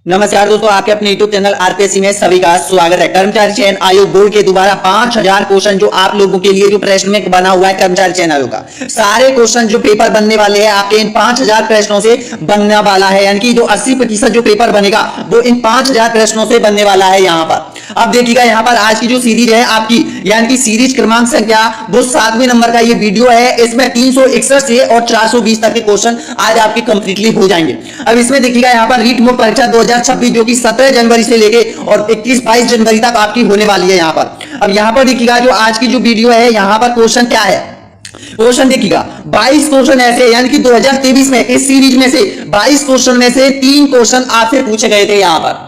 नमस्कार दोस्तों, आपके अपने YouTube चैनल आरपीएससी में सभी का स्वागत है। कर्मचारी चयन आयोग बोर्ड के दोबारा 5000 क्वेश्चन जो आप लोगों के लिए जो प्रश्न में बना हुआ है कर्मचारी चयन आयोग का, सारे क्वेश्चन जो पेपर बनने वाले हैं आपके इन 5000 प्रश्नों से बनने वाला है। यानी कि जो 80% जो पेपर बनेगा वो इन 5000 प्रश्नों से बनने वाला है। यहाँ पर अब देखिएगा, यहाँ पर आज की जो सीरीज है आपकी, यानी कि सीरीज क्रमांक संख्या वो 7वें नंबर का ये वीडियो है। इसमें 361 से और 420 तक के क्वेश्चन आज आपके कंप्लीटली हो जाएंगे। अब इसमें देखिएगा, यहाँ पर रीट मुक्त परीक्षा 2026 जो कि 17 जनवरी से लेके और 21-22 जनवरी तक आपकी होने वाली है। यहाँ पर अब यहाँ पर देखिएगा, जो आज की जो वीडियो है यहाँ पर क्वेश्चन क्या है, क्वेश्चन देखिएगा 22 क्वेश्चन ऐसे, यानी कि 2023 में इस सीरीज में से 22 क्वेश्चन में से 3 क्वेश्चन आपसे पूछे गए थे। यहाँ पर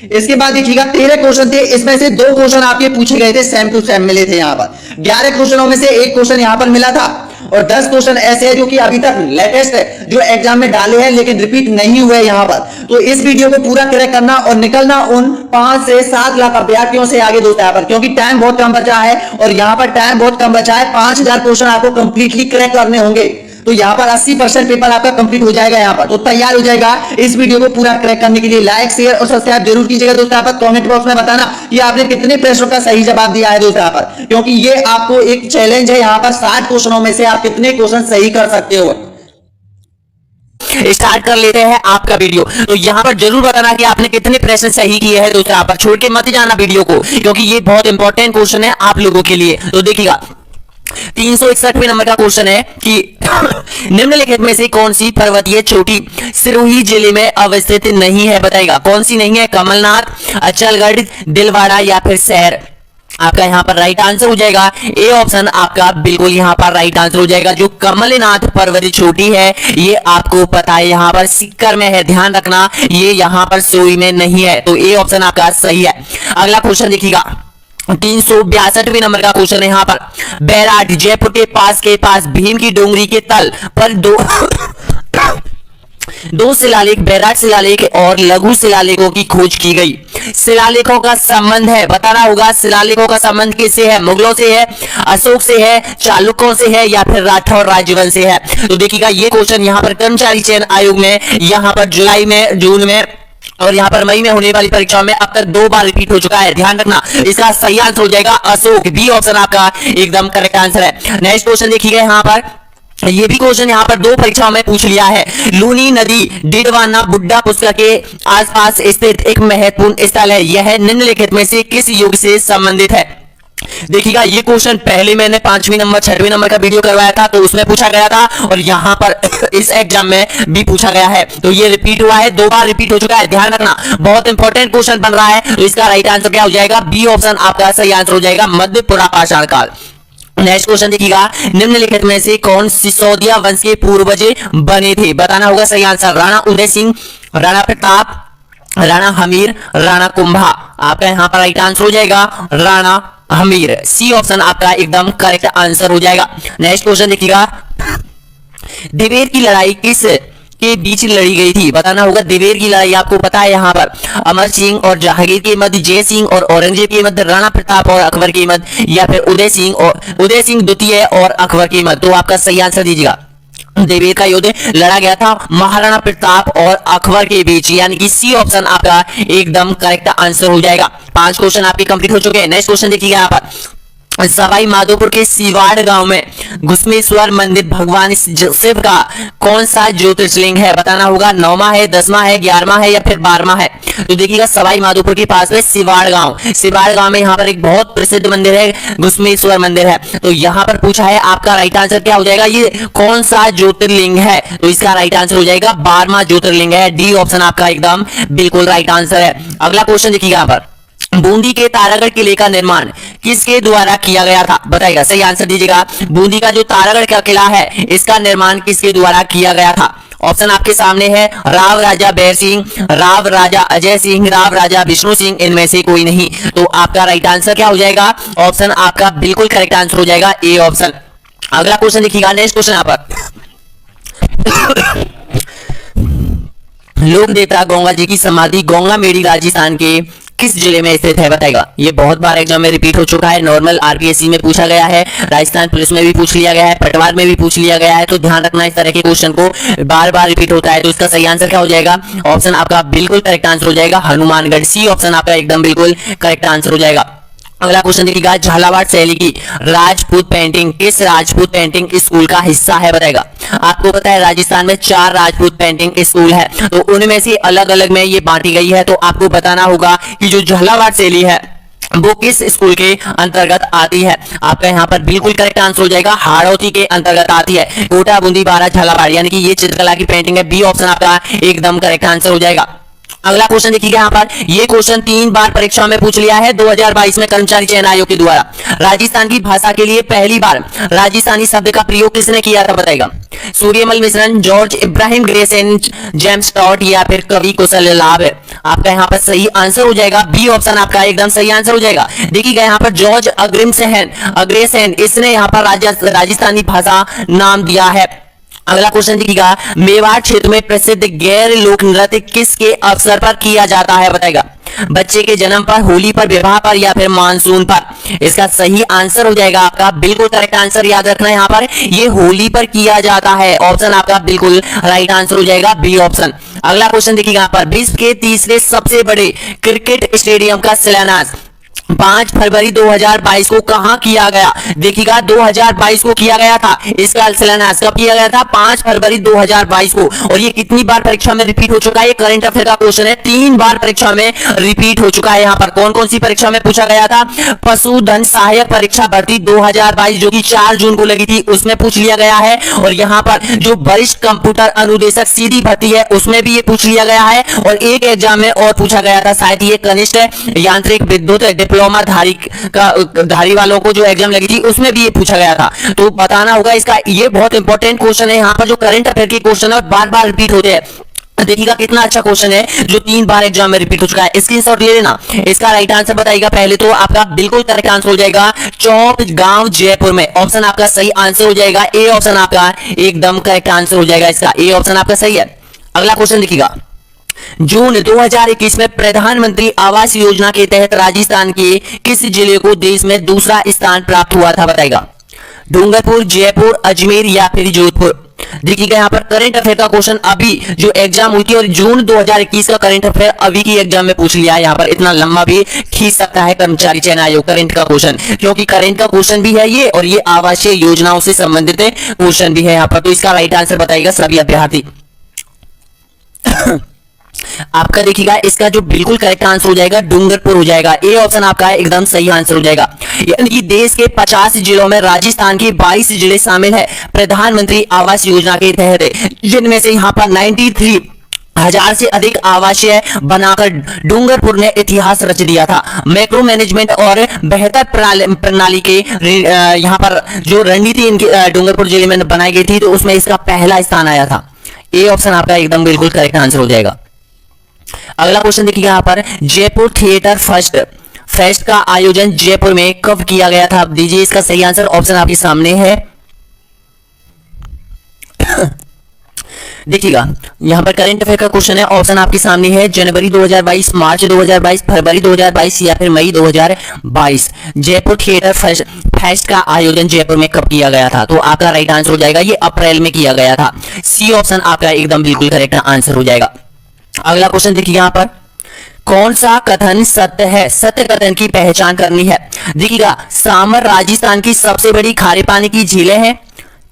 इसके बाद देखिएगा 13 क्वेश्चन थे, इसमें से 2 क्वेश्चन आपके पूछे गए थे, सेम टू सेम मिले थे। यहाँ पर 11 क्वेश्चनों में से 1 क्वेश्चन यहाँ पर मिला था और 10 क्वेश्चन ऐसे हैं जो कि अभी तक लेटेस्ट है, जो एग्जाम में डाले हैं लेकिन रिपीट नहीं हुए यहाँ पर। तो इस वीडियो को पूरा क्रैक करना और निकलना उन 5 से 7 लाख अभ्यर्थियों से आगे दोस्तों यहाँ पर, क्योंकि टाइम बहुत कम बचा है और यहाँ पर टाइम बहुत कम बचा है। 5000 क्वेश्चन आपको कंप्लीटली क्रैक करने होंगे, तो यहाँ पर 80% पेपर आपका कंप्लीट हो जाएगा। यहाँ पर तो तैयार हो जाएगा इस वीडियो को पूरा क्रैक करने के लिए। लाइक शेयर और सब्सक्राइब जरूर कीजिएगा दोस्तों। यहाँ पर कमेंट बॉक्स में बताना कि आपने कितने प्रश्नों का सही जवाब दिया है दोस्तों यहाँ पर, क्योंकि ये आपको एक चैलेंज है। यहाँ पर 60 क्वेश्चनों में से आप कितने क्वेश्चन सही कर सकते हो। स्टार्ट कर लेते हैं आपका वीडियो। तो यहाँ पर जरूर बताना कि आपने कितने प्रश्न सही किए हैं दोस्तों। यहाँ पर छोड़ के मत जाना वीडियो को, क्योंकि ये बहुत इंपॉर्टेंट क्वेश्चन है आप लोगों के लिए। तो देखिएगा 361वें नंबर का क्वेश्चन है कि निम्नलिखित में से कौन सी पर्वतीय चोटी सिरोही जिले में अवस्थित नहीं है, बताएगा कौन सी नहीं है। कमलनाथ, अचलगढ़, दिलवाड़ा या फिर शहर। आपका यहाँ पर राइट आंसर हो जाएगा ए ऑप्शन, आपका बिल्कुल यहाँ पर राइट आंसर हो जाएगा। जो कमलनाथ पर्वत चोटी है ये आपको पता है यहाँ पर सीकर में है, ध्यान रखना, ये यहाँ पर सिरोही में नहीं है। तो ए ऑप्शन आपका सही है। अगला क्वेश्चन देखिएगा 362वें नंबर का क्वेश्चन है यहाँ पर। बैराट जयपुर के पास भीम की डोंगरी के तल पर दो शिलालेख, बैराट शिलालेख और लघु शिलालेखों की खोज की गई। शिलालेखों का संबंध है, बताना होगा शिलालेखों का संबंध किससे है। मुगलों से है, अशोक से है, चालुक्यों से है या फिर राठौर राजवंश से है। तो देखिएगा ये क्वेश्चन यहाँ पर कर्मचारी चयन आयोग में यहाँ पर जुलाई में, जून में और यहाँ पर मई में होने वाली परीक्षाओं में अब तक 2 बार रिपीट हो चुका है। ध्यान रखना, इसका सही आंसर हो जाएगा अशोक, बी ऑप्शन आपका एकदम करेक्ट आंसर है। नेक्स्ट क्वेश्चन देखिएगा यहाँ पर, ये भी क्वेश्चन यहाँ पर 2 परीक्षाओं में पूछ लिया है। लूनी नदी डिडवाना बुड्ढा पुष्कर के आसपास स्थित एक महत्वपूर्ण स्थल है, यह निम्नलिखित में से किस युग से संबंधित है। देखिएगा ये क्वेश्चन पहले मैंने 5वें नंबर 6वें नंबर का वीडियो करवाया था, तो उसमें पूछा गया था और यहाँ पर इस एग्जाम में भी पूछा गया है। तो ये रिपीट हुआ है, 2 बार रिपीट हो चुका है। ध्यान रखना, बहुत इंपॉर्टेंट क्वेश्चन बन रहा है। तो इसका राइट आंसर क्या हो जाएगा, बी ऑप्शन आपका सही आंसर हो जाएगा, मध्य पुरापाषाण काल। नेक्स्ट क्वेश्चन देखिएगा, निम्नलिखित में से कौन सिसोदिया वंश के पूर्वज बने थे, बताना होगा सही आंसर। राणा उदय सिंह, राणा प्रताप, राणा हमीर, राणा कुंभा। आपका यहाँ पर राइट आंसर हो जाएगा राणा हमीर, सी ऑप्शन आपका एकदम करेक्ट आंसर हो जाएगा। नेक्स्ट क्वेश्चन देखिएगा, दिवेर की लड़ाई किस के बीच लड़ी गई थी, बताना होगा। दिवेर की लड़ाई आपको पता है यहाँ पर अमर सिंह और जहांगीर के मध्य, जय सिंह और औरंगजेब के मध्य, राणा प्रताप और अकबर के मध्य या फिर उदय सिंह द्वितीय और अकबर के मध्य। तो आपका सही आंसर दीजिएगा। दिवेर का युद्ध लड़ा गया था महाराणा प्रताप और अकबर के बीच, यानी कि सी ऑप्शन आपका एकदम करेक्ट आंसर हो जाएगा। 5 क्वेश्चन आपके कंप्लीट हो चुके हैं। नेक्स्ट क्वेश्चन देखिएगा यहाँ पर, सवाई माधोपुर के सिवाड़ गांव में घुसमेश्वर मंदिर भगवान शिव का कौन सा ज्योतिर्लिंग है, बताना होगा। 9वां है, 10वां है, 11वां है या फिर 12वां है। तो देखिएगा सवाई माधोपुर के पास में सिवाड़ गांव में यहाँ पर एक बहुत प्रसिद्ध मंदिर है, घुसमेश्वर मंदिर है। तो यहाँ पर पूछा है आपका राइट आंसर क्या हो जाएगा, ये कौन सा ज्योतिर्लिंग है। तो इसका राइट आंसर हो जाएगा 12वां ज्योतिर्लिंग है, डी ऑप्शन आपका एकदम बिल्कुल राइट आंसर है। अगला क्वेश्चन देखिएगा यहाँ पर, बूंदी के तारागढ़ किले का निर्माण किसके द्वारा किया गया था, बताएगा सही आंसर दीजिएगा। बूंदी का जो तारागढ़ का किला है इसका निर्माण किसके द्वारा किया गया था। ऑप्शन आपके सामने है, राव राजा बैर सिंह, राव राजा अजय सिंह, राव राजा विष्णु सिंह, इनमें से कोई नहीं। तो आपका राइट आंसर क्या हो जाएगा, ऑप्शन आपका बिल्कुल करेक्ट आंसर हो जाएगा, ए ऑप्शन। अगला क्वेश्चन देखिएगा, नेक्स्ट क्वेश्चन यहाँ पर, लोक देवता गंगा जी की समाधि गंगा मेड़ी राजस्थान के किस जिले में स्थित है बताएगा। ये बहुत बार एग्जाम में रिपीट हो चुका है, नॉर्मल आरपीएससी में पूछा गया है, राजस्थान पुलिस में भी पूछ लिया गया है, पटवार में भी पूछ लिया गया है। तो ध्यान रखना इस तरह के क्वेश्चन को बार बार रिपीट होता है। तो इसका सही आंसर क्या हो जाएगा, ऑप्शन आपका बिल्कुल करेक्ट आंसर हो जाएगा हनुमानगढ़। सी ऑप्शन आपका एकदम बिल्कुल करेक्ट आंसर हो जाएगा। अगला क्वेश्चन देखिएगा, झालावाड़ शैली की राजपूत पेंटिंग किस राजपूत पेंटिंग स्कूल का हिस्सा है बताएगा। आपको पता है राजस्थान में 4 राजपूत पेंटिंग स्कूल है, तो उनमें से अलग अलग में ये बांटी गई है। तो आपको बताना होगा कि जो झालावाड़ शैली है वो किस स्कूल के अंतर्गत आती है। आपका यहाँ पर बिल्कुल करेक्ट आंसर हो जाएगा हाड़ौती के अंतर्गत आती है। कोटा, बूंदी, बारा, झालावाड़, यानी कि ये चित्रकला की पेंटिंग है। बी ऑप्शन आपका एकदम करेक्ट आंसर हो जाएगा। अगला क्वेश्चन देखिएगा, यहाँ पर ये क्वेश्चन 3 बार परीक्षा में पूछ लिया है 2022 में कर्मचारी चयन आयोग के द्वारा। राजस्थान की भाषा के लिए पहली बार राजस्थानी शब्द का प्रयोग किसने किया था बताएगा। Suryamal Mishran, George Abraham Grierson, James Tod या फिर कवि कौशल लाभ। आपका यहाँ पर सही आंसर हो जाएगा बी ऑप्शन आपका एकदम सही आंसर हो जाएगा। देखिएगा यहाँ पर जॉर्ज अग्रेसेन इसने यहाँ पर राजस्थानी भाषा नाम दिया है। अगला क्वेश्चन देखिएगा, मेवाड़ क्षेत्र में प्रसिद्ध गैर लोक नृत्य किसके अवसर पर किया जाता है बताएगा। बच्चे के जन्म पर, होली पर, विवाह पर या फिर मानसून पर। इसका सही आंसर हो जाएगा आपका बिल्कुल करेक्ट आंसर याद रखना है, यहाँ पर ये होली पर किया जाता है। ऑप्शन आपका बिल्कुल राइट आंसर हो जाएगा बी ऑप्शन। अगला क्वेश्चन देखिएगा, यहाँ पर विश्व के तीसरे सबसे बड़े क्रिकेट स्टेडियम का शिलान्यास 5 फरवरी 2022 को कहां किया गया। देखिएगा 2022 को किया गया था, इसका शिलान्यास कब किया गया था 5 फरवरी 2022 को। और ये कितनी बार परीक्षा में रिपीट हो चुका है, ये करंट अफेयर का क्वेश्चन है, 3 बार परीक्षा में रिपीट हो चुका है। यहाँ पर कौन कौन सी परीक्षा में पूछा गया था, पशुधन सहायक परीक्षा भर्ती 2022 जो कि 4 जून को लगी थी उसमें पूछ लिया गया है। और यहाँ पर जो वरिष्ठ कंप्यूटर अनुदेशक सीधी भर्ती है उसमें भी ये पूछ लिया गया है। और एक एग्जाम में और पूछा गया था, शायद ये कनिष्ठ यांत्रिक विद्युत डिप्लोमा धारी वालों को जो एग्जाम लगी थी उसमें भी ये पूछा गया था। तो बताना होगा इसका, ये बहुत इंपॉर्टेंट क्वेश्चन है। यहाँ पर जो करंट अफेयर के क्वेश्चन है बार बार रिपीट होते हैं। देखिएगा कितना अच्छा क्वेश्चन है जो 3 बार एग्जाम में रिपीट हो चुका है। स्क्रीनशॉट ले लेना, इसका राइट आंसर बताइएगा। पहले तो आपका बिल्कुल करेक्ट आंसर हो जाएगा चौप गांव जयपुर में। ऑप्शन आपका सही आंसर हो जाएगा ए ऑप्शन आपका एकदम करेक्ट आंसर हो जाएगा, इसका ए ऑप्शन आपका सही है। अगला क्वेश्चन देखिएगा, जून 2021 में प्रधानमंत्री आवास योजना के तहत राजस्थान के किस जिले को देश में दूसरा स्थान प्राप्त हुआ था बताएगा। डूंगरपुर, जयपुर, अजमेर या फिर जोधपुर। देखिएगा यहाँ पर करंट अफेयर का क्वेश्चन अभी जो एग्जाम हुई थी और जून 2021 का करंट अफेयर अभी की एग्जाम में पूछ लिया है। यहाँ पर इतना लंबा भी खींच सकता है कर्मचारी चयन आयोग करंट का क्वेश्चन, क्योंकि करंट का क्वेश्चन भी है ये और ये आवासीय योजनाओं से संबंधित क्वेश्चन भी है यहाँ पर। तो इसका राइट आंसर बताइएगा सभी अभ्यर्थी। आपका देखिएगा इसका जो बिल्कुल करेक्ट आंसर हो जाएगा डूंगरपुर हो जाएगा, ए ऑप्शन आपका एकदम सही आंसर हो जाएगा। यानी कि देश के 50 जिलों में राजस्थान के 22 जिले शामिल है प्रधानमंत्री आवास योजना के तहत, जिनमें से यहाँ पर 93,000 से अधिक आवासीय बनाकर डूंगरपुर ने इतिहास रच दिया था। मैक्रो मैनेजमेंट और बेहतर प्रणाली के यहाँ पर जो रणनीति इनकी डूंगरपुर जिले में बनाई गई थी तो उसमें इसका पहला स्थान आया था। ए ऑप्शन आपका एकदम बिल्कुल करेक्ट आंसर हो जाएगा। अगला क्वेश्चन देखिए यहाँ पर, जयपुर थिएटर फेस्ट का आयोजन जयपुर में कब किया गया था। दीजिए इसका सही आंसर, ऑप्शन आपके सामने है। देखिएगा यहाँ पर करंट अफेयर का क्वेश्चन है, ऑप्शन आपके सामने है जनवरी 2022, मार्च 2022, फरवरी 2022 या फिर मई 2022। जयपुर थिएटर फेस्ट का आयोजन जयपुर में कब किया गया था, तो आपका राइट आंसर हो जाएगा ये अप्रैल में किया गया था। सी ऑप्शन आपका एकदम बिल्कुल करेक्ट आंसर हो जाएगा। अगला क्वेश्चन देखिए यहाँ पर, कौन सा कथन सत्य है, सत्य कथन की पहचान करनी है। देखिएगा सामर राजस्थान की सबसे बड़ी खारे पानी की झीलें हैं,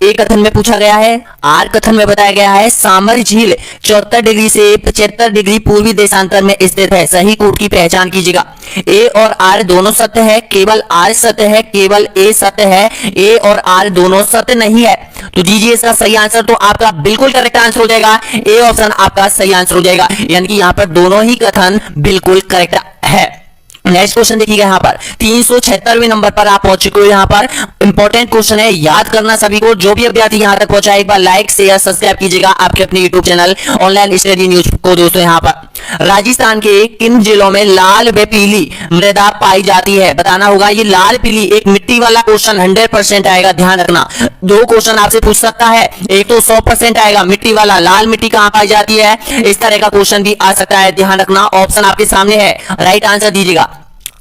ए कथन में पूछा गया है। आर कथन में बताया गया है सामर झील 74 डिग्री से 75 डिग्री पूर्वी देशांतर में स्थित है, सही कोट की पहचान कीजिएगा। ए और आर दोनों सत्य है, केवल आर सत्य है, केवल ए सत्य है, ए और आर दोनों सत्य नहीं है। तो दीजिए इसका सही आंसर, तो आपका बिल्कुल करेक्ट आंसर हो जाएगा ए ऑप्शन आपका सही आंसर हो जाएगा, यानी कि यहाँ पर दोनों ही कथन बिल्कुल करेक्ट है। नेक्स्ट क्वेश्चन देखिएगा यहाँ पर 376वें नंबर पर आप पहुंच चुके हो। यहाँ पर इंपॉर्टेंट क्वेश्चन है, याद करना सभी को। जो भी अभ्यर्थी यहाँ तक पहुंचा एक बार लाइक शेयर सब्सक्राइब कीजिएगा आपके अपने YouTube channel online study news को दोस्तों। यहाँ पर राजस्थान के किन जिलों में लाल व पीली मृदा पाई जाती है? बताना होगा। ये लाल पीली एक मिट्टी वाला क्वेश्चन 100% आएगा, ध्यान रखना। दो क्वेश्चन आपसे पूछ सकता है, एक तो 100% आएगा मिट्टी वाला, लाल मिट्टी कहां पाई जाती है, इस तरह का क्वेश्चन भी आ सकता है, ध्यान रखना। ऑप्शन आपके सामने है, राइट आंसर दीजिएगा।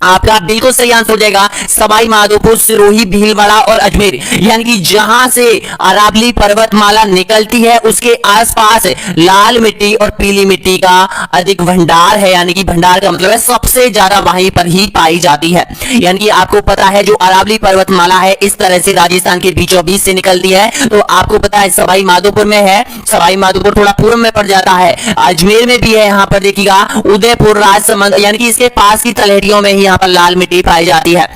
आपका बिल्कुल सही आंसर हो जाएगा सवाई माधोपुर, सिरोही, भीलवाड़ा और अजमेर। यानी कि जहां से अरावली पर्वतमाला निकलती है उसके आसपास लाल मिट्टी और पीली मिट्टी का अधिक भंडार है। यानी कि भंडार का मतलब है सबसे ज्यादा वहीं पर ही पाई जाती है। यानी कि आपको पता है जो अरावली पर्वतमाला है इस तरह से राजस्थान के बीचों बीच से निकलती है, तो आपको पता है सवाई माधोपुर में है। सवाई माधोपुर थोड़ा पूर्व में पड़ जाता है, अजमेर में भी है, यहाँ पर देखिएगा उदयपुर, राजसमंद, यानी कि इसके पास की तलहटियों में ही यहाँ पर लाल मिट्टी पाई जाती है।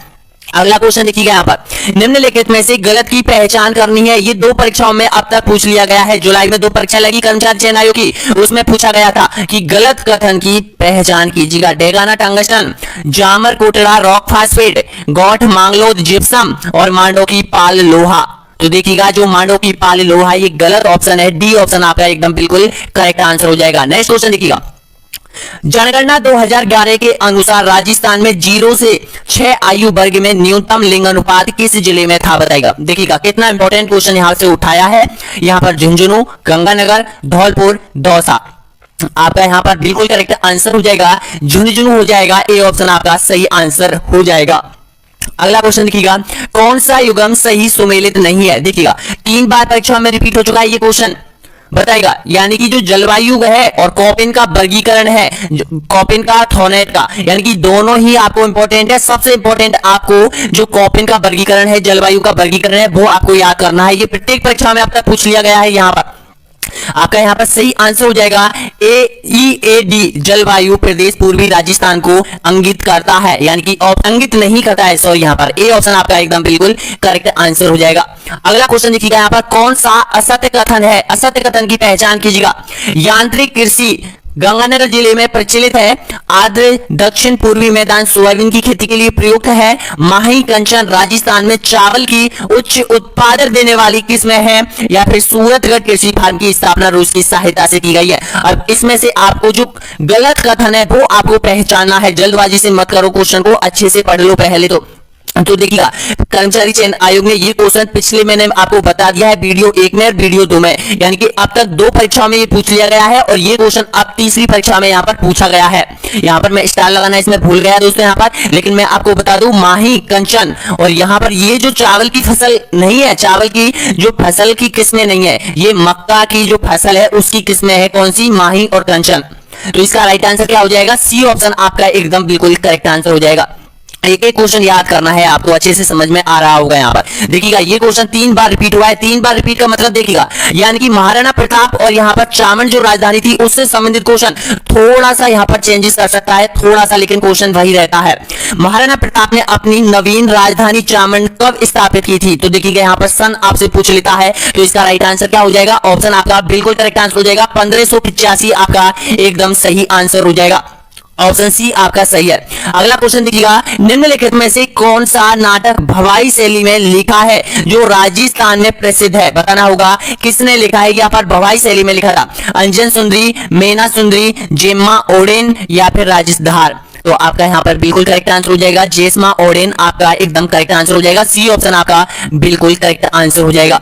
अगला क्वेश्चन देखिएगा यहाँ पर, निम्नलिखित में से गलत की पहचान करनी है। ये दो परीक्षाओं में अब तक पूछ लिया गया है। जुलाई में दो परीक्षा लगी कर्मचारी चयन आयोग की, उसमें पूछा गया था कि गलत कथन की पहचान कीजिएगा। Degana tungsten, Jhamar Kotra rock phosphate, Gotan Manglod gypsum और मांडो की पाल लोहा। तो देखिएगा जो मांडो की पाल लोहा ये गलत ऑप्शन है, डी ऑप्शन आपका एकदम बिल्कुल करेक्ट आंसर हो जाएगा। नेक्स्ट क्वेश्चन देखिएगा, जनगणना 2011 के अनुसार राजस्थान में 0 से 6 आयु वर्ग में न्यूनतम लिंग अनुपात किस जिले में था? बताएगा। देखिएगा कितना इंपॉर्टेंट क्वेश्चन यहां से उठाया है। यहां पर झुंझुनू, गंगानगर, धौलपुर, दौसा। आपका यहां पर बिल्कुल करेक्ट आंसर हो जाएगा, झुंझुनू हो जाएगा, ए ऑप्शन आपका सही आंसर हो जाएगा। अगला क्वेश्चन देखिएगा, कौन सा युग्म सही सुमेलित नहीं है? देखिएगा 3 बार परीक्षा में रिपीट हो चुका है ये क्वेश्चन, बताएगा। यानी कि जो जलवायु है और कॉपिन का वर्गीकरण है, कॉपिन का, थोनेट का, यानी कि दोनों ही आपको इंपॉर्टेंट है। सबसे इंपॉर्टेंट आपको जो कॉपिन का वर्गीकरण है, जलवायु का वर्गीकरण है, वो आपको याद करना है। ये प्रत्येक परीक्षा में अब तक पूछ लिया गया है। यहाँ पर आपका यहाँ पर सही आंसर हो जाएगा AEAD, जलवायु प्रदेश पूर्वी राजस्थान को इंगित करता है, यानी कि इंगित नहीं करता है, सॉरी। यहाँ पर ए ऑप्शन आपका एकदम बिल्कुल करेक्ट आंसर हो जाएगा। अगला क्वेश्चन देखिएगा, यहाँ पर कौन सा असत्य कथन है? असत्य कथन की पहचान कीजिएगा। यांत्रिक कृषि गंगानगर जिले में प्रचलित है। आर्द्र दक्षिण पूर्वी मैदान सोयाबीन की खेती के लिए प्रयुक्त है। माही कंचन राजस्थान में चावल की उच्च उत्पादन देने वाली किस्म है। या फिर सूरतगढ़ कृषि फार्म की स्थापना रूस की सहायता से की गई है। अब इसमें से आपको जो गलत कथन है वो आपको पहचानना है। जल्दबाजी से मत करो, क्वेश्चन को अच्छे से पढ़ लो पहले तो देखिएगा कर्मचारी चयन आयोग ने ये क्वेश्चन पिछले मैंने आपको बता दिया है वीडियो 1 में और वीडियो 2 में, यानी कि अब तक 2 परीक्षाओं में ये पूछ लिया गया है और ये क्वेश्चन अब तीसरी परीक्षा में यहाँ पर पूछा गया है। यहाँ पर मैं स्टार लगाना इसमें भूल गया दोस्तों यहाँ पर, लेकिन मैं आपको बता दूं माही कंचन, और यहाँ पर ये जो चावल की फसल नहीं है, चावल की जो फसल की किस्में नहीं है, ये मक्का की जो फसल है उसकी किस्में है। कौन सी? माही और कंचन। तो इसका राइट आंसर क्या हो जाएगा? सी ऑप्शन आपका एकदम बिल्कुल करेक्ट आंसर हो जाएगा। एक एक क्वेश्चन याद करना है आपको, अच्छे से समझ में आ रहा होगा। यहाँ पर देखिएगा ये क्वेश्चन 3 बार रिपीट हुआ है। 3 बार रिपीट का मतलब देखिएगा, यानी कि महाराणा प्रताप और यहाँ पर चामन जो राजधानी थी उससे संबंधित क्वेश्चन थोड़ा सा यहाँ पर चेंजेस कर सकता है, थोड़ा सा, लेकिन क्वेश्चन वही रहता है। महाराणा प्रताप ने अपनी नवीन राजधानी चामन कब स्थापित की थी? तो देखिएगा यहाँ पर सन आपसे पूछ लेता है, तो इसका राइट आंसर क्या हो जाएगा? ऑप्शन आपका बिल्कुल करेक्ट आंसर हो जाएगा 1585 आपका एकदम सही आंसर हो जाएगा। ऑप्शन सी आपका सही है। अगला क्वेश्चन देखिएगा, निम्नलिखित में से कौन सा नाटक भवाई शैली में लिखा है जो राजस्थान में प्रसिद्ध है? बताना होगा किसने लिखा है। यहाँ पर भवाई शैली में लिखा था अंजन सुंदरी, मेना सुंदरी, जेम्मा ओडेन या फिर राजेश धार। तो आपका यहाँ पर बिल्कुल करेक्ट आंसर हो जाएगा जेस्मा ओडेन, आपका एकदम करेक्ट आंसर हो जाएगा। सी ऑप्शन आपका बिल्कुल करेक्ट आंसर हो जाएगा।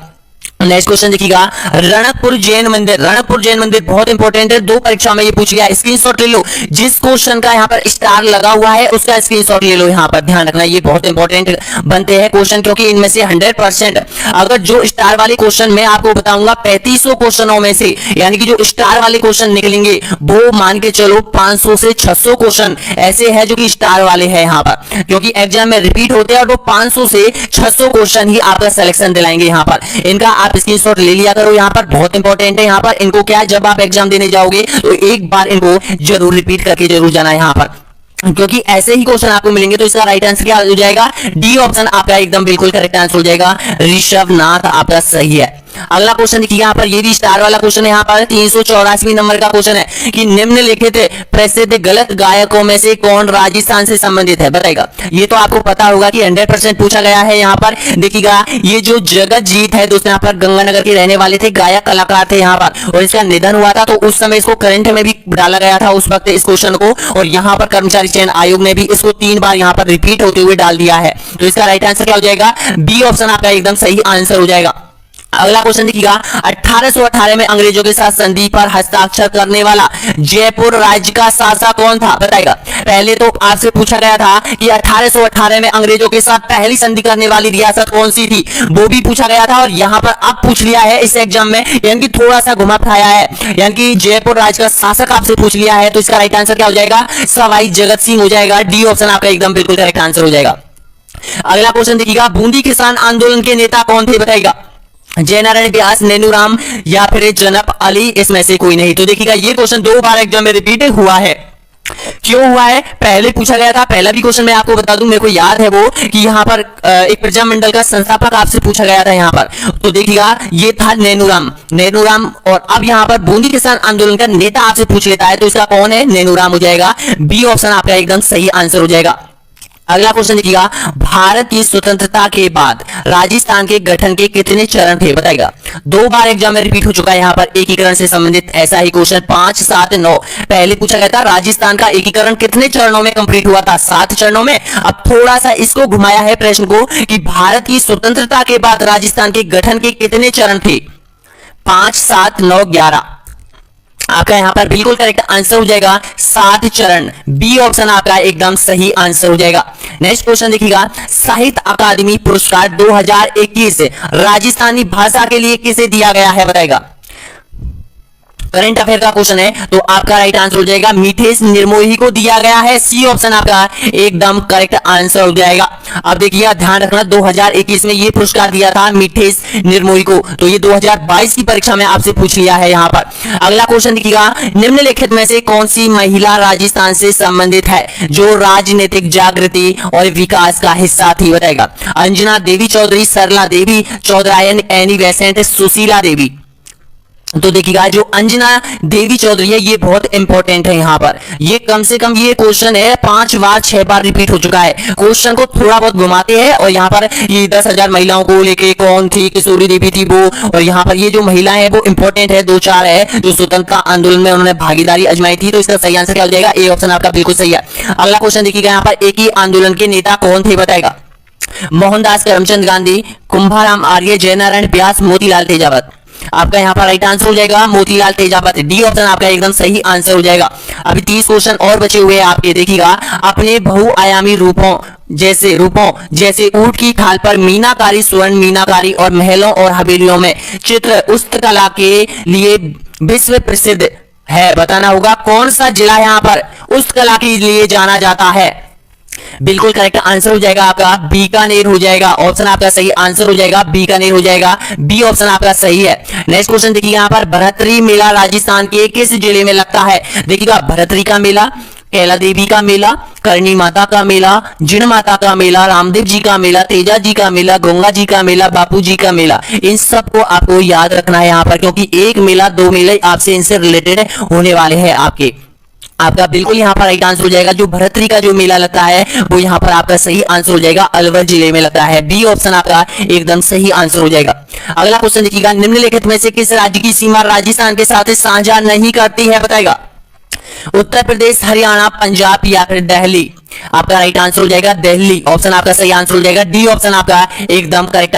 नेक्स्ट क्वेश्चन देखिएगा, रणकपुर जैन मंदिर। रणकपुर जैन मंदिर बहुत इंपॉर्टेंट है, 2 परीक्षा में ये पूछ गया। स्क्रीनशॉट ले लो, जिस क्वेश्चन का यहाँ पर स्टार लगा हुआ है उसका स्क्रीनशॉट ले लो। यहाँ पर ध्यान रखना, ये बहुत इंपॉर्टेंट बनते हैं क्वेश्चन, क्योंकि इनमें से 100% अगर जो स्टार वाले क्वेश्चन मैं आपको बताऊंगा 3500 क्वेश्चनों में से, यानी कि जो स्टार वाले क्वेश्चन निकलेंगे वो मान के चलो 500 से 600 क्वेश्चन ऐसे है जो कि स्टार वाले हैं यहाँ पर, क्योंकि एग्जाम में रिपीट होते हैं और वो 500 से 600 क्वेश्चन ही आपका सिलेक्शन दिलाएंगे। यहाँ पर इनका आप स्क्रीनशॉट ले लिया करो, यहाँ पर बहुत इंपॉर्टेंट है। यहाँ पर इनको क्या, जब आप एग्जाम देने जाओगे तो एक बार इनको जरूर रिपीट करके जरूर जाना है यहाँ पर, क्योंकि ऐसे ही क्वेश्चन आपको मिलेंगे। तो इसका राइट आंसर क्या हो जाएगा? डी ऑप्शन आपका एकदम बिल्कुल करेक्ट आंसर हो जाएगा। ऋषभ नाथ आपका सही है। अगला क्वेश्चन देखिए यहाँ पर, ये भी स्टार वाला क्वेश्चन है। यहाँ पर 384 नंबर का क्वेश्चन है कि निम्नलिखित प्रसिद्ध गलत गायकों में से कौन राजस्थान से संबंधित है, बताएगा। ये तो आपको पता होगा कि 100% पूछा गया है। यहाँ पर देखिएगा, ये जो जगत जीत है दोस्तों, यहाँ पर गंगानगर के रहने वाले थे, गायक कलाकार थे यहाँ पर, और इसका निधन हुआ था। तो उस समय इसको करंट में भी डाला गया था उस वक्त इस क्वेश्चन को, और यहाँ पर कर्मचारी चयन आयोग ने भी इसको 3 बार यहाँ पर रिपीट होते हुए डाल दिया है। तो इसका राइट आंसर क्या हो जाएगा, बी ऑप्शन आपका एकदम सही आंसर हो जाएगा। अगला क्वेश्चन देखिएगा, 1818 में अंग्रेजों के साथ संधि पर हस्ताक्षर करने वाला जयपुर राज्य का शासक कौन था, बताएगा। पहले तो आपसे पूछा गया था कि 1818 में अंग्रेजों के साथ पहली संधि करने वाली रियासत कौन सी थी, वो भी पूछा गया था, और यहां पर अब पूछ लिया है इस एग्जाम में, यानी कि थोड़ा सा घुमा फिराया है, यानी कि जयपुर राज्य का शासक आपसे पूछ लिया है। तो इसका राइट आंसर क्या हो जाएगा, सवाई जगत सिंह हो जाएगा। डी ऑप्शन आपका एकदम बिल्कुल करेक्ट आंसर हो जाएगा। अगला क्वेश्चन देखिएगा, बूंदी किसान आंदोलन के नेता कौन थे, बताएगा। जयनारायण व्यास, नैनूराम या फिर जनप अली, इसमें से कोई नहीं। तो देखिएगा, ये क्वेश्चन 2 बार एग्जाम में रिपीट हुआ है। क्यों हुआ है, पहले पूछा गया था, पहला भी क्वेश्चन मैं आपको बता दूं, मेरे को याद है वो, कि यहाँ पर एक प्रजामंडल का संस्थापक आपसे पूछा गया था यहाँ पर। तो देखिएगा, ये था नैनूराम, और अब यहाँ पर बूंदी किसान आंदोलन का नेता आपसे पूछ लेता है, तो इसका कौन है, नैनूराम हो जाएगा। बी ऑप्शन आपका एकदम सही आंसर हो जाएगा। अगला क्वेश्चन देखिएगा, भारत की स्वतंत्रता के बाद राजस्थान के गठन के कितने चरण थे, बताएगा। 2 बार एग्जाम में रिपीट हो चुका है यहाँ पर एकीकरण से संबंधित ऐसा ही क्वेश्चन, 5, 7, 9। पहले पूछा गया था राजस्थान का एकीकरण कितने चरणों में कंप्लीट हुआ था, 7 चरणों में। अब थोड़ा सा इसको घुमाया है प्रश्न को कि भारत की स्वतंत्रता के बाद राजस्थान के गठन के कितने चरण थे, 5, 7, 9, 11। आपका यहाँ पर बिल्कुल करेक्ट आंसर हो जाएगा 7 चरण। बी ऑप्शन आपका एकदम सही आंसर हो जाएगा। नेक्स्ट क्वेश्चन देखिएगा, साहित्य अकादमी पुरस्कार 2021 राजस्थानी भाषा के लिए किसे दिया गया है, बताएगा। करंट अफेयर का क्वेश्चन है, तो आपका राइट आंसर हो जाएगा मिथेश निर्मोही को दिया गया है। सी ऑप्शन आपका एकदम करेक्ट आंसर हो जाएगा। अब देखिए, ध्यान रखना, 2021 में ये पुरस्कार दिया था मिथेश निर्मोही को, तो ये 2022 की परीक्षा में आपसे पूछ लिया है यहाँ पर। अगला क्वेश्चन देखिएगा, निम्नलिखित में से कौन सी महिला राजस्थान से संबंधित है जो राजनीतिक जागृति और विकास का हिस्सा थी, बताएगा। अंजना देवी चौधरी, सरला देवी चौधरायन, एनी बेसेंट, सुशीला देवी। तो देखिएगा, जो अंजना देवी चौधरी है, ये बहुत इंपॉर्टेंट है यहाँ पर। ये कम से कम ये क्वेश्चन है 5 बार 6 बार रिपीट हो चुका है। क्वेश्चन को थोड़ा बहुत घुमाते हैं, और यहाँ पर ये 10,000 महिलाओं को लेके कौन थी, किशोरी देवी थी वो, और यहाँ पर ये जो महिला है वो इंपॉर्टेंट है, 2-4 है जो स्वतंत्रता आंदोलन में उन्होंने भागीदारी अजमाई थी। तो इसका सही आंसर क्या हो जाएगा, ए ऑप्शन आपका बिल्कुल सही है। अगला क्वेश्चन देखिएगा, यहाँ पर एक ही आंदोलन के नेता कौन थे, बताएगा। मोहनदास करमचंद गांधी, कुंभाराम आर्य, जयनारायण व्यास, मोतीलाल तेजावत। आपका यहाँ पर राइट आंसर हो जाएगा मोतीलाल तेजावत। डी ऑप्शन आपका एकदम सही आंसर हो जाएगा। अभी 30 क्वेश्चन और बचे हुए हैं आपके, देखिएगा। अपने बहुआयामी रूपों जैसे ऊंट की खाल पर मीनाकारी, स्वर्ण मीनाकारी और महलों और हवेलियों में चित्र उस्तकला के लिए विश्व प्रसिद्ध है, बताना होगा कौन सा जिला यहाँ पर उस्तकला के लिए जाना जाता है। बिल्कुल करेक्ट आंसर हो जाएगा आपका बीकानेर हो जाएगा। ऑप्शन आपका सही आंसर हो जाएगा बीकानेर हो जाएगा। बी ऑप्शन आपका सही है। नेक्स्ट क्वेश्चन देखिए, यहाँ पर भरतरी मेला राजस्थान के किस जिले में लगता है, देखिएगा। भरतरी का मेला, कैला देवी का मेला, करणी माता का मेला, जिण माता का मेला, रामदेव जी का मेला, तेजा जी का मेला, गंगा जी का मेला, बापू जी का मेला। इन सबको आपको याद रखना है यहाँ पर, क्योंकि एक मेला 2 मेले आपसे इनसे रिलेटेड होने वाले हैं आपके। आपका बिल्कुल यहाँ पर राइट आंसर हो जाएगा, जो भरतरी का जो मेला लगता है वो यहाँ पर आपका सही आंसर हो जाएगा, अलवर जिले में लगता है। बी ऑप्शन आपका एकदम सही आंसर हो जाएगा। अगला क्वेश्चन देखिएगा, निम्नलिखित में से किस राज्य की सीमा राजस्थान के साथ साझा नहीं करती है, बताएगा। उत्तर प्रदेश, हरियाणा, पंजाब या फिर दिल्ली। आपका राइट आंसर हो जाएगा दिल्ली। ऑप्शन आपका सही आंसर हो जाएगा। डी ऑप्शन आपका एकदम करेक्ट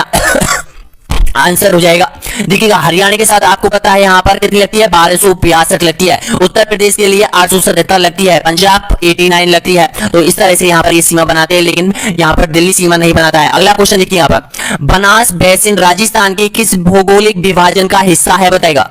आंसर हो जाएगा। देखिएगा, हरियाणा के साथ आपको पता है यहाँ पर कितनी लगती है, 1262 लगती है। उत्तर प्रदेश के लिए 877 लगती है। पंजाब 89 लगती है। तो इस तरह से यहाँ पर ये सीमा बनाते हैं, लेकिन यहाँ पर दिल्ली सीमा नहीं बनाता है। अगला क्वेश्चन देखिए, यहाँ पर बनास बेसिन राजस्थान के किस भौगोलिक विभाजन का हिस्सा है, बताएगा।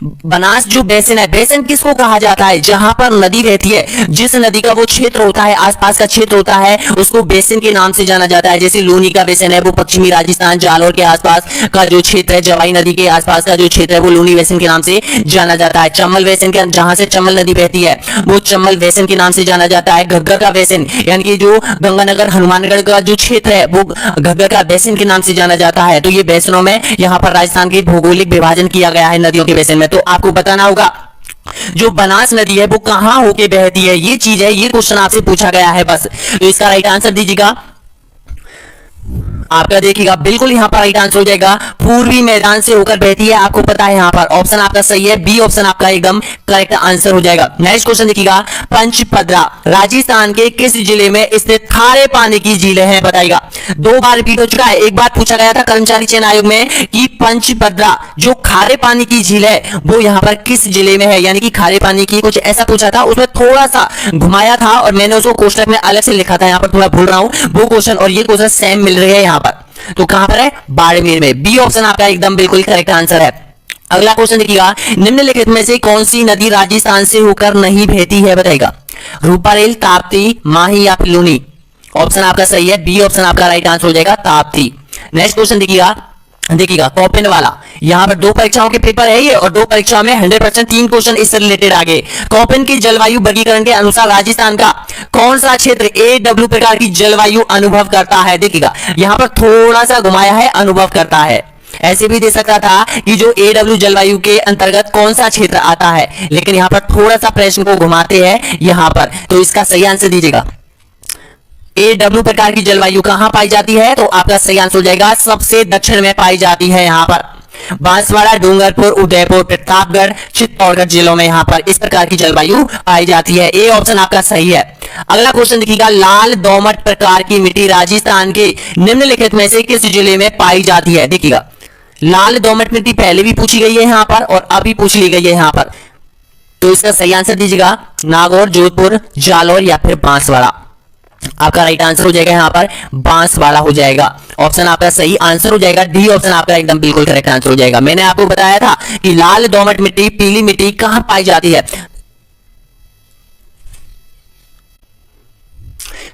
बनास जो बेसिन है, बेसिन किसको कहा जाता है? जहां पर नदी रहती है, जिस नदी का वो क्षेत्र होता है, आसपास का क्षेत्र होता है, उसको बेसिन के नाम से जाना जाता है। जैसे लूनी का बेसिन है वो पश्चिमी राजस्थान जालोर के आसपास का जो क्षेत्र है, जवाई नदी के आसपास का जो क्षेत्र है वो लूनी बेसिन के नाम से जाना जाता है। चंबल बेसिन के जहां से चंबल नदी बहती है वो चंबल बेसिन के नाम से जाना जाता है। घग्गर का बेसिन यानी कि जो गंगानगर हनुमानगढ़ का जो क्षेत्र है वो घग्गर का बेसिन के नाम से जाना जाता है। तो ये बेसिनों में यहाँ पर राजस्थान के भौगोलिक विभाजन किया गया है नदियों के बेसिन में। तो आपको बताना होगा जो बनास नदी है वो कहां होके बहती है, ये चीज है, ये क्वेश्चन आपसे पूछा गया है बस। तो इसका राइट आंसर दीजिएगा आपका, देखिएगा बिल्कुल यहाँ पर राइट आंसर हो जाएगा, पूर्वी मैदान से होकर बहती है। आपको पता है यहाँ पर ऑप्शन आपका सही है, बी ऑप्शन आपका एकदम करेक्ट आंसर हो जाएगा। नेक्स्ट क्वेश्चन देखिएगा, पंचपदरा राजस्थान के किस जिले में स्थित खारे पानी की झीलें हैं? बताइएगा, 2 बार रिपीट हो चुका है। एक बार पूछा गया था कर्मचारी चयन आयोग में कि पंचपदरा जो खारे पानी की झील है वो यहाँ पर किस जिले में है, यानी कि खारे पानी की कुछ ऐसा पूछा था, उसमें थोड़ा सा घुमाया था और मैंने उसको कोष्टक में अलग से लिखा था, यहाँ पर थोड़ा भूल रहा हूं वो क्वेश्चन और ये क्वेश्चन सेम मिल रहे हैं यहाँ पर। तो कहां पर है? बाड़मेर में। बी ऑप्शन आपका एकदम बिल्कुल करेक्ट आंसर है। अगला क्वेश्चन देखिएगा, निम्नलिखित में से कौन सी नदी राजस्थान से होकर नहीं बहती है? बताइएगा, रूपारेल, ताप्ती, माही या फिर लूनी? ऑप्शन आपका सही है, बी ऑप्शन आपका राइट आंसर हो जाएगा, ताप्ती। नेक्स्ट क्वेश्चन देखिएगा कॉपिन वाला, यहाँ पर 2 परीक्षाओं के पेपर है ये और 2 परीक्षाओं में 100% 3 क्वेश्चन इससे रिलेटेड आ गए। कॉपिन की जलवायु वर्गीकरण के अनुसार राजस्थान का कौन सा क्षेत्र AW प्रकार की जलवायु अनुभव करता है? देखिएगा यहाँ पर थोड़ा सा घुमाया है, अनुभव करता है, ऐसे भी दे सकता था कि जो AW जलवायु के अंतर्गत कौन सा क्षेत्र आता है, लेकिन यहाँ पर थोड़ा सा प्रश्न को घुमाते हैं यहाँ पर। तो इसका सही आंसर दीजिएगा, AW प्रकार की जलवायु कहां पाई जाती है? तो आपका सही आंसर हो जाएगा सबसे दक्षिण में पाई जाती है, यहाँ पर बांसवाड़ा, डूंगरपुर, उदयपुर, प्रतापगढ़, चित्तौड़गढ़ जिलों में यहाँ पर इस प्रकार की जलवायु पाई जाती है। ए ऑप्शन आपका सही है। अगला क्वेश्चन देखिएगा, लाल दोमट प्रकार की मिट्टी राजस्थान के निम्नलिखित में से किस जिले में पाई जाती है? देखिएगा लाल दोमट मिट्टी पहले भी पूछी गई है यहाँ पर और अभी पूछ ली गई है यहाँ पर। तो इसका सही आंसर दीजिएगा, नागौर, जोधपुर, जालौर या फिर बांसवाड़ा। आपका राइट आंसर हो जाएगा यहाँ पर बांसवाड़ा हो जाएगा। ऑप्शन आपका सही आंसर हो जाएगा, डी ऑप्शन आपका एकदम बिल्कुल करेक्ट आंसर हो जाएगा। मैंने आपको बताया था कि लाल दोमट मिट्टी, पीली मिट्टी कहां पाई जाती है।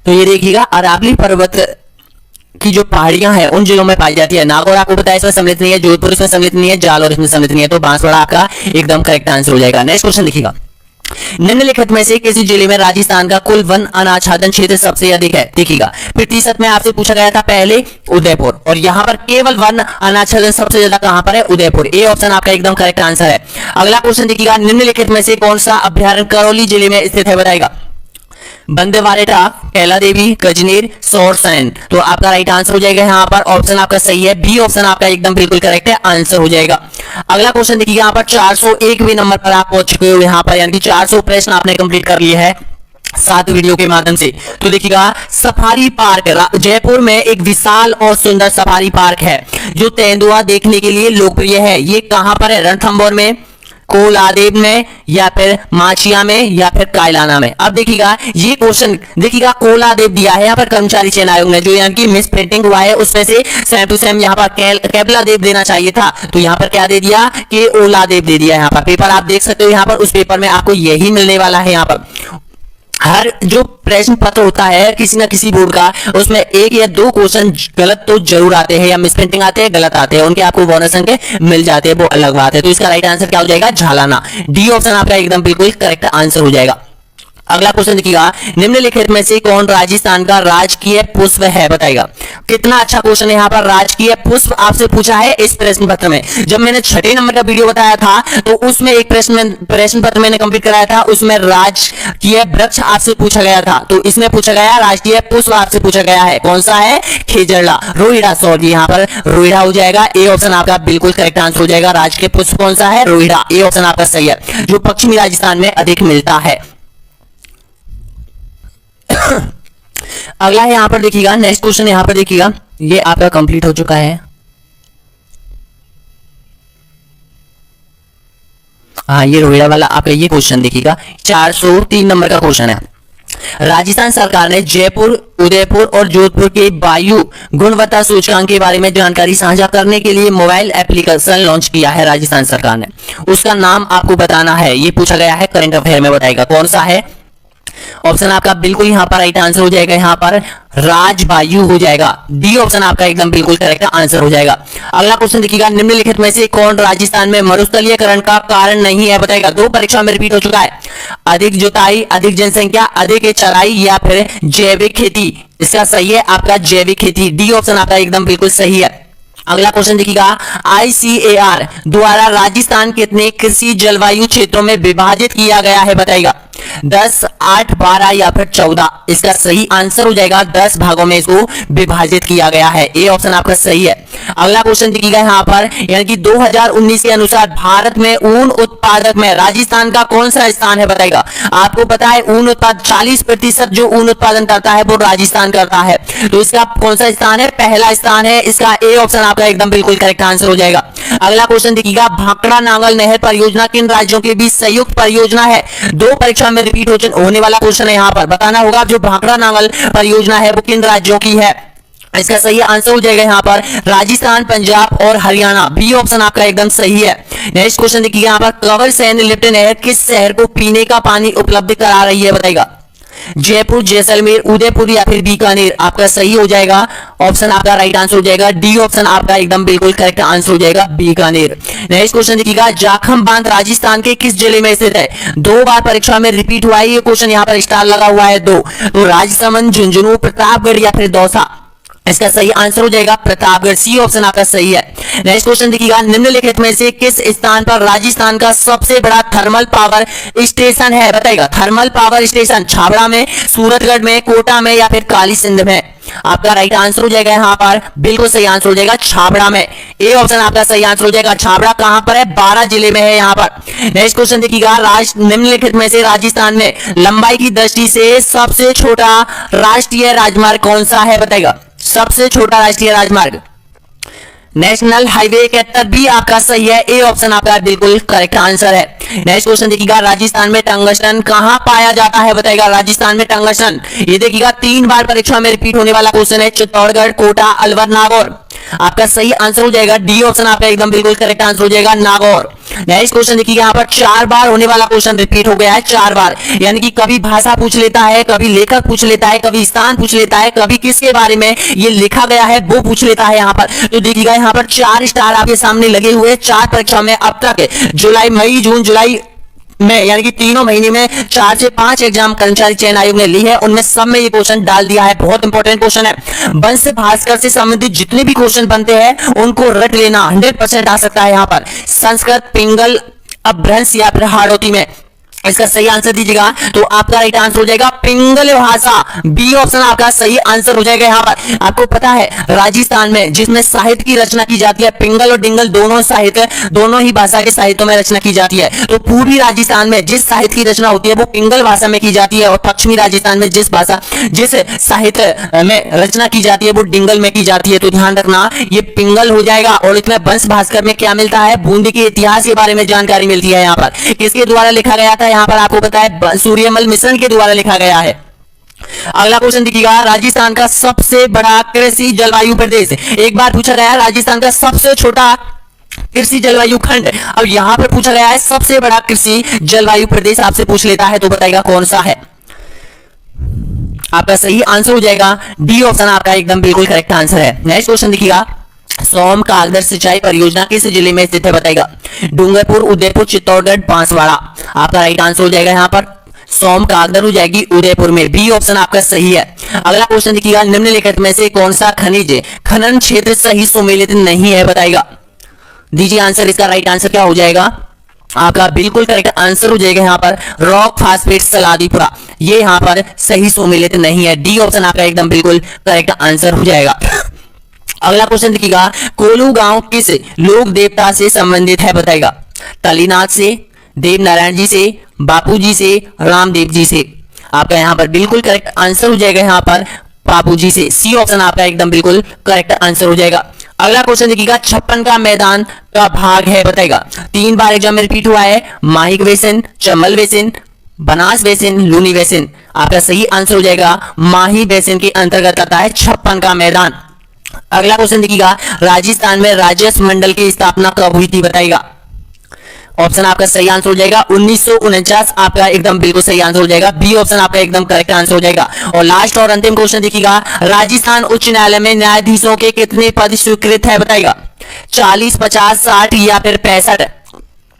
तो ये देखिएगा अरावली पर्वत की जो पहाड़ियां हैं उन जिलों में पाई जाती है। नागौर आपको बताया इसमें सम्मिलित नहीं है, जोधपुर इसमें सम्मिलित नहीं है, जालौर इसमें सम्मिलित नहीं है। तो बांसवाड़ा आपका एकदम करेक्ट आंसर हो जाएगा। नेक्स्ट क्वेश्चन देखिएगा, निम्नलिखित में से किसी जिले में राजस्थान का कुल वन अनाच्छादन क्षेत्र सबसे अधिक है? देखिएगा प्रतिशत में आपसे पूछा गया था पहले उदयपुर, और यहां पर केवल वन अनाच्छादन सबसे ज्यादा कहां पर है? उदयपुर। ए ऑप्शन आपका एकदम करेक्ट आंसर है। अगला क्वेश्चन देखिएगा, निम्नलिखित में से कौन सा अभ्यारण्य करौली जिले में स्थित है? बताएगा, बंदवारेटा, कैला देवी, गजनेर, सौरसैन। तो आपका राइट आंसर हो जाएगा यहाँ पर, ऑप्शन आपका सही है, बी ऑप्शन आपका एकदम बिल्कुल करेक्ट है, आंसर हो जाएगा। अगला क्वेश्चन देखिए, यहाँ पर 401वें नंबर पर आप पहुंच चुके हो, यहाँ पर यानी कि 400 प्रश्न आपने कंप्लीट कर लिए है 7 वीडियो के माध्यम से। तो देखिएगा सफारी पार्क, जयपुर में एक विशाल और सुंदर सफारी पार्क है जो तेंदुआ देखने के लिए लोकप्रिय है। ये कहां पर है? रणथंभौर में, कोलादेव में, या फिर माचिया में, या फिर कायलाना में। अब देखिएगा ये क्वेश्चन देखिएगा कोलादेव दिया है यहाँ पर कर्मचारी चयन आयोग ने, जो यहाँ की मिस प्रिंटिंग हुआ है उसमें से सेम टू सेम यहाँ पर केपलादेव देना चाहिए था, तो यहाँ पर क्या दे दिया कि ओलादेव दे दिया। यहाँ पर पेपर आप देख सकते हो, यहाँ पर उस पेपर में आपको यही मिलने वाला है। यहाँ पर हर जो प्रश्न पत्र होता है किसी ना किसी बोर्ड का, उसमें 1 या 2 क्वेश्चन गलत तो जरूर आते हैं, या मिसप्रिंटिंग आते हैं, गलत आते हैं, उनके आपको बोनस अंक मिल जाते हैं, वो अलग बात है। तो इसका राइट आंसर क्या हो जाएगा? झालाना। डी ऑप्शन आपका एकदम बिल्कुल करेक्ट आंसर हो जाएगा। अगला क्वेश्चन देखिएगा, निम्नलिखित में से कौन राजस्थान का राजकीय पुष्प है? बताइएगा, कितना अच्छा क्वेश्चन है। यहाँ पर राजकीय पुष्प आपसे पूछा है इस प्रश्न पत्र में। जब मैंने 6 नंबर का वीडियो बताया था तो उसमें एक प्रश्न पत्र मैंने कंप्लीट कराया था, उसमें राजकीय वृक्ष आपसे पूछा गया था। तो इसमें पूछा गया राजकीय पुष्प आपसे पूछा गया है, कौन सा है? खेजड़ला, रोहिड़ा, सॉरी यहाँ पर रोहिड़ा हो जाएगा। ए ऑप्शन आपका बिल्कुल करेक्ट आंसर हो जाएगा। राजकीय पुष्प कौन सा है? रोहिड़ा। ए ऑप्शन आपका सही है, जो पश्चिमी राजस्थान में अधिक मिलता है। अगला है यहाँ पर देखिएगा, नेक्स्ट क्वेश्चन यहाँ पर देखिएगा, ये आपका कंप्लीट हो चुका है। हाँ, ये रोहिड़ा वाला आपका ये क्वेश्चन देखिएगा, 403 नंबर का क्वेश्चन है। राजस्थान सरकार ने जयपुर, उदयपुर और जोधपुर के वायु गुणवत्ता सूचकांक के बारे में जानकारी साझा करने के लिए मोबाइल एप्लीकेशन लॉन्च किया है राजस्थान सरकार ने। उसका नाम आपको बताना है, ये पूछा गया है करंट अफेयर में, बताएगा कौन सा है। ऑप्शन आपका बिल्कुल यहाँ पर राइट आंसर हो जाएगा, यहाँ पर राजवायु हो जाएगा। डी ऑप्शन आपका एकदम बिल्कुल करेक्ट आंसर हो जाएगा। अगला क्वेश्चन देखिएगा, निम्नलिखित में से कौन राजस्थान में मरुस्थलीयकरण का कारण नहीं है, बताएगा। दो परीक्षा में रिपीट हो चुका है, अधिक जुताई, अधिक जनसंख्या, अधिक चराई या फिर जैविक खेती। इसका सही है आपका जैविक खेती, डी ऑप्शन आपका एकदम बिल्कुल सही है। अगला क्वेश्चन देखिएगा, ICAR द्वारा राजस्थान कितने कृषि जलवायु क्षेत्रों में विभाजित किया गया है, बताएगा। 10, 8, 12 या फिर 14। इसका सही आंसर हो जाएगा 10 भागों में इसको विभाजित किया गया है, ए ऑप्शन आपका सही है। अगला क्वेश्चन देखिएगा यहाँ पर, यानी कि 2019 के अनुसार भारत में ऊन उत्पादक में राजस्थान का कौन सा स्थान है, बताएगा। आपको पता है ऊन उत्पादन 40% जो ऊन उत्पादन करता है वो राजस्थान करता है, तो इसका कौन सा स्थान है, पहला स्थान है, इसका ए ऑप्शन आपका एकदम बिल्कुल करेक्ट आंसर हो जाएगा। अगला क्वेश्चन देखिएगा, भाखड़ा नांगल नहर परियोजना किन राज्यों के बीच संयुक्त परियोजना है। दो परीक्षा में रिपीट होने वाला क्वेश्चन है, यहाँ पर बताना होगा जो भाखड़ा नांगल परियोजना है वो किन राज्यों की है। इसका सही आंसर हो जाएगा यहाँ पर राजस्थान, पंजाब और हरियाणा, बी ऑप्शन आपका एकदम सही है। नेक्स्ट क्वेश्चन देखिए यहाँ पर, कंवर सैन्य लिफ्ट नहर किस शहर को पीने का पानी उपलब्ध करा रही है, बताएगा। जयपुर, जैसलमेर, उदयपुर या फिर बीकानेर। आपका सही हो जाएगा, ऑप्शन आपका राइट आंसर हो जाएगा, डी ऑप्शन आपका एकदम बिल्कुल करेक्ट आंसर हो जाएगा, बीकानेर। नेक्स्ट क्वेश्चन देखिएगा, जाखम बांध राजस्थान के किस जिले में स्थित है। दो बार परीक्षा में रिपीट हुआ है ये क्वेश्चन, यहाँ पर स्टार लगा हुआ है दो, तो राजसमंद, झुंझुनू, प्रतापगढ़ या फिर दौसा। इसका सही आंसर हो जाएगा प्रतापगढ़, सी ऑप्शन आपका सही है। नेक्स्ट क्वेश्चन देखिएगा, निम्नलिखित में से किस स्थान पर राजस्थान का सबसे बड़ा थर्मल पावर स्टेशन है, बताएगा। थर्मल पावर स्टेशन छाबड़ा में, सूरतगढ़ में, कोटा में या फिर काली सिंध में। आपका राइट आंसर हो जाएगा यहाँ पर बिल्कुल सही आंसर हो जाएगा छाबड़ा में, ए ऑप्शन आपका सही आंसर हो जाएगा। छाबड़ा कहां पर है, 12 जिले में है यहाँ पर। नेक्स्ट क्वेश्चन देखिएगा, निम्नलिखित में से राजस्थान में लंबाई की दृष्टि से सबसे छोटा राष्ट्रीय राजमार्ग कौन सा है, बताएगा। सबसे छोटा राष्ट्रीय राजमार्ग नेशनल हाईवे 71 भी आपका सही है, ए ऑप्शन आपका बिल्कुल करेक्ट आंसर है। नेक्स्ट क्वेश्चन देखिएगा, राजस्थान में टंगस्टन कहां पाया जाता है, बताएगा। राजस्थान में टंगस्टन, ये देखिएगा 3 बार परीक्षा में रिपीट होने वाला क्वेश्चन है, चित्तौड़गढ़, कोटा, अलवर, नागौर। आपका सही आंसर हो जाएगा, डी ऑप्शन आपका एकदम बिल्कुल करेक्ट आंसर हो जाएगा, नागौर। नेक्स्ट क्वेश्चन देखिए, यहाँ पर 4 बार होने वाला क्वेश्चन रिपीट हो गया है, 4 बार, यानी कि कभी भाषा पूछ लेता है, कभी लेखक पूछ लेता है, कभी स्थान पूछ लेता है, कभी किसके बारे में ये लिखा गया है वो पूछ लेता है यहाँ पर। तो देखिएगा यहाँ पर 4 स्टार आपके सामने लगे हुए, 4 परीक्षा में अब तक जुलाई, मई, जून, जुलाई में, यानी कि तीनों महीने में 4 से 5 एग्जाम कर्मचारी चयन आयोग ने ली है, उनमें सब में ये क्वेश्चन डाल दिया है। बहुत इंपॉर्टेंट क्वेश्चन है, वंश भास्कर से संबंधित जितने भी क्वेश्चन बनते हैं उनको रट लेना, 100% आ सकता है यहाँ पर। संस्कृत, पिंगल, अपभ्रंश या फिर हाड़ौती में, इसका सही आंसर दीजिएगा तो आपका राइट आंसर हो जाएगा पिंगल भाषा, बी ऑप्शन आपका सही आंसर हो जाएगा। यहाँ पर आपको पता है राजस्थान में जिसमें साहित्य की रचना की जाती है, पिंगल और डिंगल दोनों साहित्य, दोनों ही भाषा के साहित्यों में रचना की जाती है। तो पूर्वी राजस्थान में जिस साहित्य की रचना होती है वो पिंगल भाषा में की जाती है, और पश्चिमी राजस्थान में जिस साहित्य में रचना की जाती है वो डिंगल में की जाती है। तो ध्यान रखना ये पिंगल हो जाएगा। और इसमें वंश भास्कर में क्या मिलता है, बूंदी के इतिहास के बारे में जानकारी मिलती है। यहाँ पर किसके द्वारा लिखा गया था, यहाँ पर आपको पता है सूर्यमल मिश्रण के द्वारा लिखा गया है। अगला क्वेश्चन देखिएगा, राजस्थान का सबसे बड़ा कृषि जलवायु प्रदेश, एक बार पूछा गया राजस्थान का सबसे छोटा कृषि जलवायु खंड, अब यहां पर पूछा गया है सबसे बड़ा कृषि जलवायु प्रदेश आपसे पूछ लेता है तो बताएगा कौन सा है। आपका सही आंसर हो जाएगा डी ऑप्शन आपका एकदम बिल्कुल करेक्ट आंसर है। नेक्स्ट क्वेश्चन देखिएगा, सोम कागदर सिंचाई परियोजना किस जिले में स्थित है, बताएगा। डूंगरपुर, उदयपुर, चित्तौड़गढ़, बांसवाड़ा। आपका राइट आंसर हो जाएगा यहाँ पर सोम कागदर हो जाएगी उदयपुर में, बी ऑप्शन आपका सही है। अगला क्वेश्चन देखिएगा, निम्नलिखित में से कौन सा खनिज खनन क्षेत्र सही सुमेलित नहीं है, बताएगा। दीजिए आंसर, इसका राइट आंसर क्या हो जाएगा, आपका बिल्कुल करेक्ट आंसर हो जाएगा यहाँ पर रॉक फास्फेट सलादीपुरा, ये यहाँ पर सही सुमेलित नहीं है, डी ऑप्शन आपका एकदम बिल्कुल करेक्ट आंसर हो जाएगा। अगला क्वेश्चन देखिएगा, कोलू गांव किस लोक देवता से संबंधित है, बताएगा। तलीनाथ से, देव नारायण जी से, बापू जी से, रामदेव जी से। आपका यहाँ पर बिल्कुल करेक्ट आंसर हो जाएगा यहाँ पर बापू जी से, सी ऑप्शन आपका एकदम बिल्कुल करेक्ट आंसर हो जाएगा। अगला क्वेश्चन देखिएगा, 56 का मैदान का भाग है, बताएगा। 3 बार एग्जाम में रिपीट हुआ है, Mahi basin, Chambal basin, Banas basin, Luni basin. आपका सही आंसर हो जाएगा माही बेसिन के अंतर्गत आता है 56 का मैदान। अगला क्वेश्चन देखिएगा, राजस्थान में राजस्व मंडल की स्थापना कब हुई थी बताइएगा। ऑप्शन आपका सही आंसर हो जाएगा 1949, आपका एकदम बिल्कुल सही आंसर हो जाएगा। बी ऑप्शन आपका एकदम करेक्ट आंसर हो जाएगा। और लास्ट और अंतिम क्वेश्चन देखिएगा, राजस्थान उच्च न्यायालय में न्यायाधीशों के कितने पद स्वीकृत है बताइएगा। 40, 50, 60 या फिर 65।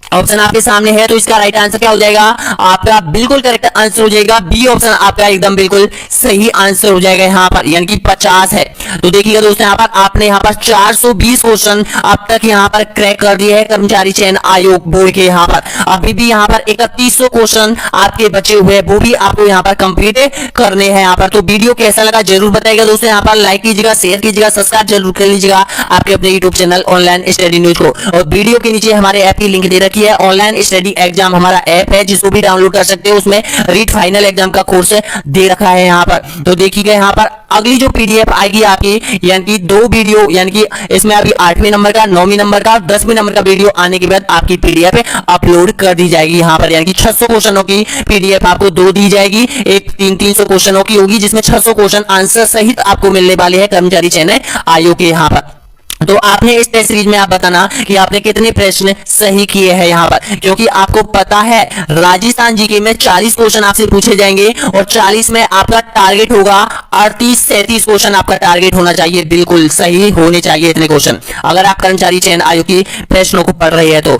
ऑप्शन आपके सामने है, तो इसका राइट आंसर क्या हो जाएगा, आपका बिल्कुल करेक्ट आंसर हो जाएगा बी ऑप्शन आपका एकदम बिल्कुल सही आंसर हो जाएगा यहाँ पर, यानी कि 50 है। तो देखिएगा दोस्तों, यहाँ पर आपने यहाँ पर 420 क्वेश्चन अब तक यहाँ पर क्रैक कर दिए हैं कर्मचारी चयन आयोग बोर्ड के। यहाँ पर अभी भी यहाँ पर 3100 क्वेश्चन आपके बचे हुए हैं, वो भी आपको यहाँ पर कंप्लीट करने हैं यहाँ पर। तो वीडियो कैसा लगा जरूर बताइएगा दोस्तों। यहाँ पर लाइक कीजिएगा, शेयर कीजिएगा, सब्सक्राइब जरूर कर लीजिएगा आपके अपने YouTube channel online study news को। और वीडियो के नीचे हमारे ऐप की लिंक दे रखी है, ऑनलाइन स्टडी एग्जाम हमारा ऐप है जिसको भी डाउनलोड कर सकते हो। उसमें रीट फाइनल एग्जाम का कोर्स दे रखा है यहाँ पर। तो देखिएगा यहाँ पर अगली जो पीडीएफ आएगी आपकी, यानी कि 2 वीडियो, यानी कि इसमें अभी 8वें नंबर का, 9वें नंबर का, 10वें नंबर का वीडियो आने के बाद आपकी पीडीएफ अपलोड कर दी जाएगी यहाँ पर। यानी कि 600 क्वेश्चनों की पीडीएफ आपको 2 दी जाएगी, एक 300 क्वेश्चनों की होगी, जिसमें 600 क्वेश्चन आंसर सहित आपको मिलने वाले हैं कर्मचारी चयन आयोग के यहाँ पर। तो आपने इस टेस्ट सीरीज में आप बताना कि आपने कितने प्रश्न सही किए हैं यहाँ पर, क्योंकि आपको पता है राजस्थान जीके में 40 क्वेश्चन आपसे पूछे जाएंगे और 40 में आपका टारगेट होगा 38-37 क्वेश्चन आपका टारगेट होना चाहिए, बिल्कुल सही होने चाहिए इतने क्वेश्चन, अगर आप कर्मचारी चयन आयोग की प्रश्नों को पढ़ रहे हैं तो।